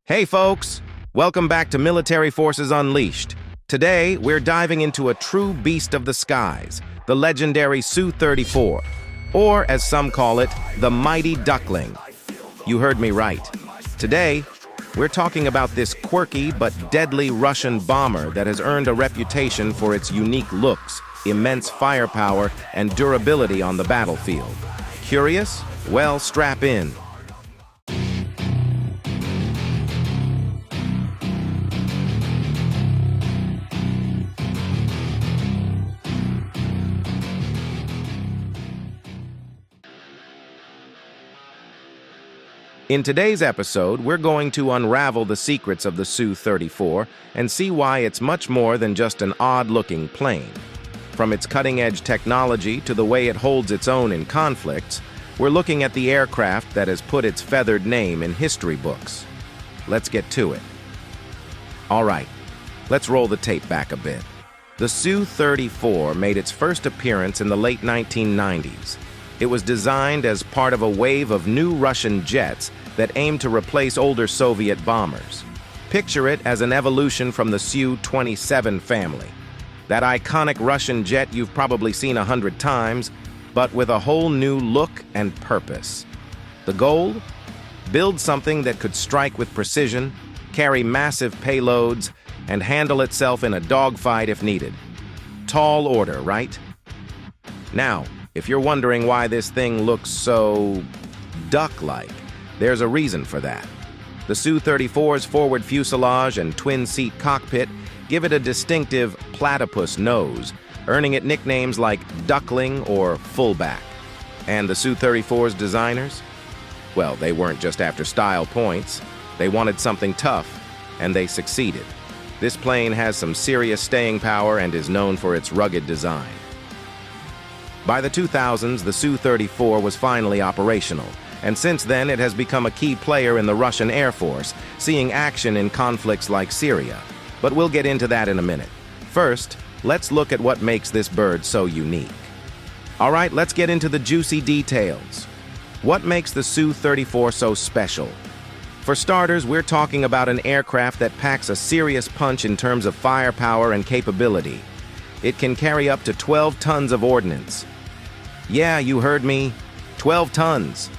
Hey folks, welcome back to Military Forces Unleashed. Today, we're diving into a true beast of the skies, the legendary Su-34, or as some call it, the mighty Duckling. You heard me right. Today, we're talking about this quirky but deadly Russian bomber that has earned a reputation for its unique looks, immense firepower, and durability on the battlefield. Curious? Well, strap in. In today's episode, we're going to unravel the secrets of the Su-34 and see why it's much more than just an odd-looking plane. From its cutting-edge technology to the way it holds its own in conflicts, we're looking at the aircraft that has put its feathered name in history books. Let's get to it. All right, let's roll the tape back a bit. The Su-34 made its first appearance in the late 1990s. It was designed as part of a wave of new Russian jets that aimed to replace older Soviet bombers. Picture it as an evolution from the Su-27 family. That iconic Russian jet you've probably seen 100 times, but with a whole new look and purpose. The goal? Build something that could strike with precision, carry massive payloads, and handle itself in a dogfight if needed. Tall order, right? Now, if you're wondering why this thing looks so duck-like, there's a reason for that. The Su-34's forward fuselage and twin-seat cockpit give it a distinctive platypus nose, earning it nicknames like Duckling or Fullback. And the Su-34's designers? Well, they weren't just after style points. They wanted something tough, and they succeeded. This plane has some serious staying power and is known for its rugged design. By the 2000s, the Su-34 was finally operational, and since then it has become a key player in the Russian Air Force, seeing action in conflicts like Syria. But we'll get into that in a minute. First, let's look at what makes this bird so unique. All right, let's get into the juicy details. What makes the Su-34 so special? For starters, we're talking about an aircraft that packs a serious punch in terms of firepower and capability. It can carry up to 12 tons of ordnance. Yeah, you heard me, 12 tons.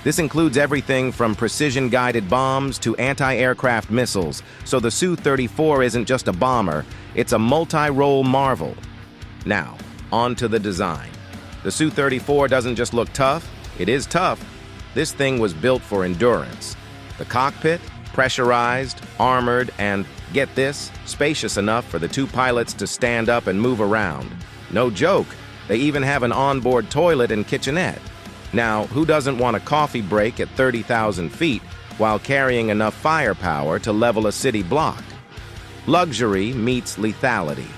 This includes everything from precision-guided bombs to anti-aircraft missiles, so the Su-34 isn't just a bomber, it's a multi-role marvel. Now, on to the design. The Su-34 doesn't just look tough, it is tough. This thing was built for endurance. The cockpit, pressurized, armored, and, get this, spacious enough for the two pilots to stand up and move around. No joke, they even have an onboard toilet and kitchenette. Now, who doesn't want a coffee break at 30,000 feet while carrying enough firepower to level a city block? Luxury meets lethality.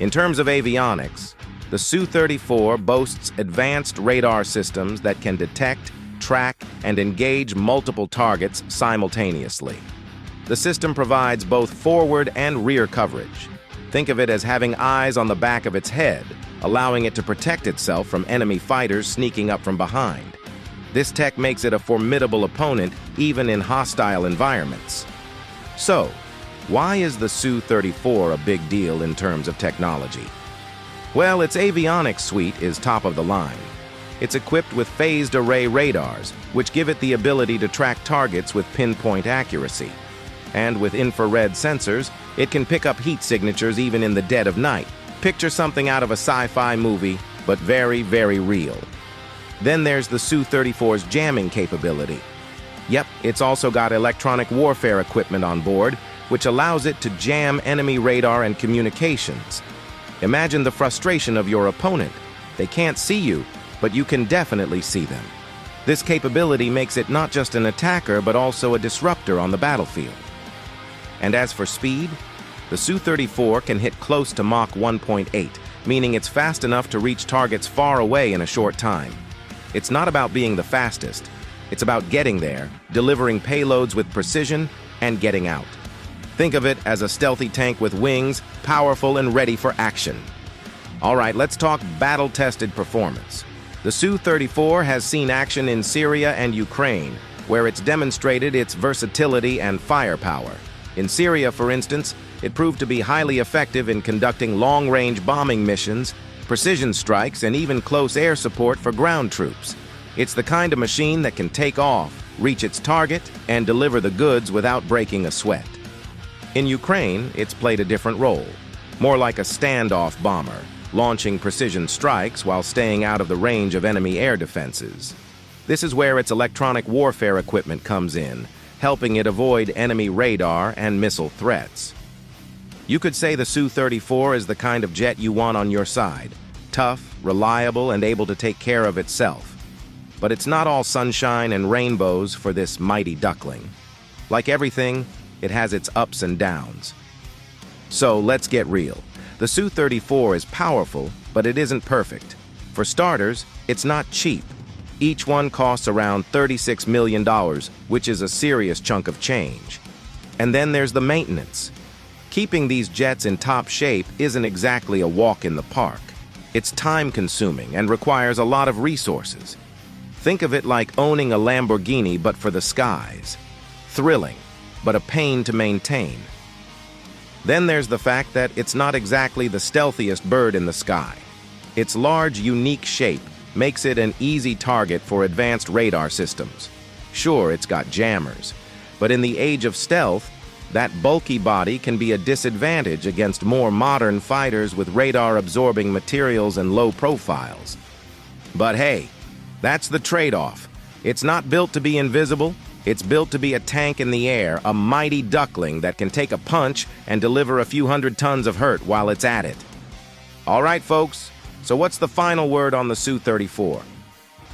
In terms of avionics, the Su-34 boasts advanced radar systems that can detect, track, and engage multiple targets simultaneously. The system provides both forward and rear coverage. Think of it as having eyes on the back of its head, allowing it to protect itself from enemy fighters sneaking up from behind. This tech makes it a formidable opponent even in hostile environments. So, why is the Su-34 a big deal in terms of technology? Well, its avionics suite is top of the line. It's equipped with phased array radars, which give it the ability to track targets with pinpoint accuracy. And with infrared sensors, it can pick up heat signatures even in the dead of night. Picture something out of a sci-fi movie, but very, very real. Then there's the Su-34's jamming capability. Yep, it's also got electronic warfare equipment on board, which allows it to jam enemy radar and communications. Imagine the frustration of your opponent. They can't see you, but you can definitely see them. This capability makes it not just an attacker, but also a disruptor on the battlefield. And as for speed, the Su-34 can hit close to Mach 1.8, meaning it's fast enough to reach targets far away in a short time. It's not about being the fastest, it's about getting there, delivering payloads with precision, and getting out. Think of it as a stealthy tank with wings, powerful and ready for action. All right, let's talk battle-tested performance. The Su-34 has seen action in Syria and Ukraine, where it's demonstrated its versatility and firepower. In Syria, for instance, it proved to be highly effective in conducting long-range bombing missions, precision strikes, and even close air support for ground troops. It's the kind of machine that can take off, reach its target, and deliver the goods without breaking a sweat. In Ukraine, it's played a different role, more like a standoff bomber, launching precision strikes while staying out of the range of enemy air defenses. This is where its electronic warfare equipment comes in, helping it avoid enemy radar and missile threats. You could say the Su-34 is the kind of jet you want on your side, tough, reliable, and able to take care of itself. But it's not all sunshine and rainbows for this mighty Duckling. Like everything, it has its ups and downs. So let's get real. The Su-34 is powerful, but it isn't perfect. For starters, it's not cheap. Each one costs around $36 million, which is a serious chunk of change. And then there's the maintenance. Keeping these jets in top shape isn't exactly a walk in the park. It's time-consuming and requires a lot of resources. Think of it like owning a Lamborghini but for the skies. Thrilling, but a pain to maintain. Then there's the fact that it's not exactly the stealthiest bird in the sky. Its large, unique shape makes it an easy target for advanced radar systems. Sure, it's got jammers, but in the age of stealth, that bulky body can be a disadvantage against more modern fighters with radar-absorbing materials and low profiles. But hey, that's the trade-off. It's not built to be invisible. It's built to be a tank in the air, a mighty Duckling that can take a punch and deliver a few hundred tons of hurt while it's at it. All right, folks, so what's the final word on the Su-34?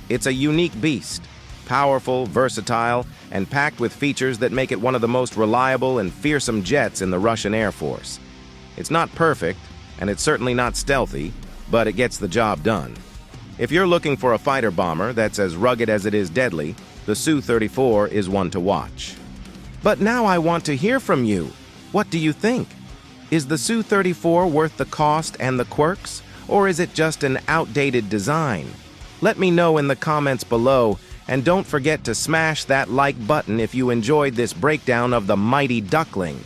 It's a unique beast, powerful, versatile, and packed with features that make it one of the most reliable and fearsome jets in the Russian Air Force. It's not perfect, and it's certainly not stealthy, but it gets the job done. If you're looking for a fighter bomber that's as rugged as it is deadly, the Su-34 is one to watch. But now I want to hear from you. What do you think? Is the Su-34 worth the cost and the quirks, or is it just an outdated design? Let me know in the comments below, and don't forget to smash that like button if you enjoyed this breakdown of the mighty Duckling.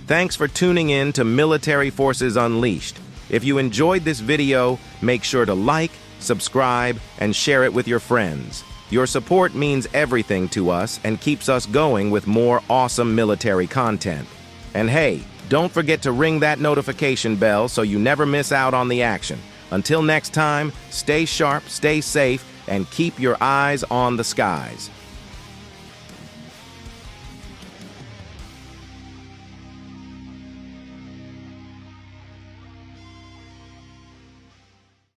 Thanks for tuning in to Military Forces Unleashed. If you enjoyed this video, make sure to like, subscribe, and share it with your friends. Your support means everything to us and keeps us going with more awesome military content. And hey, don't forget to ring that notification bell so you never miss out on the action. Until next time, stay sharp, stay safe, and keep your eyes on the skies.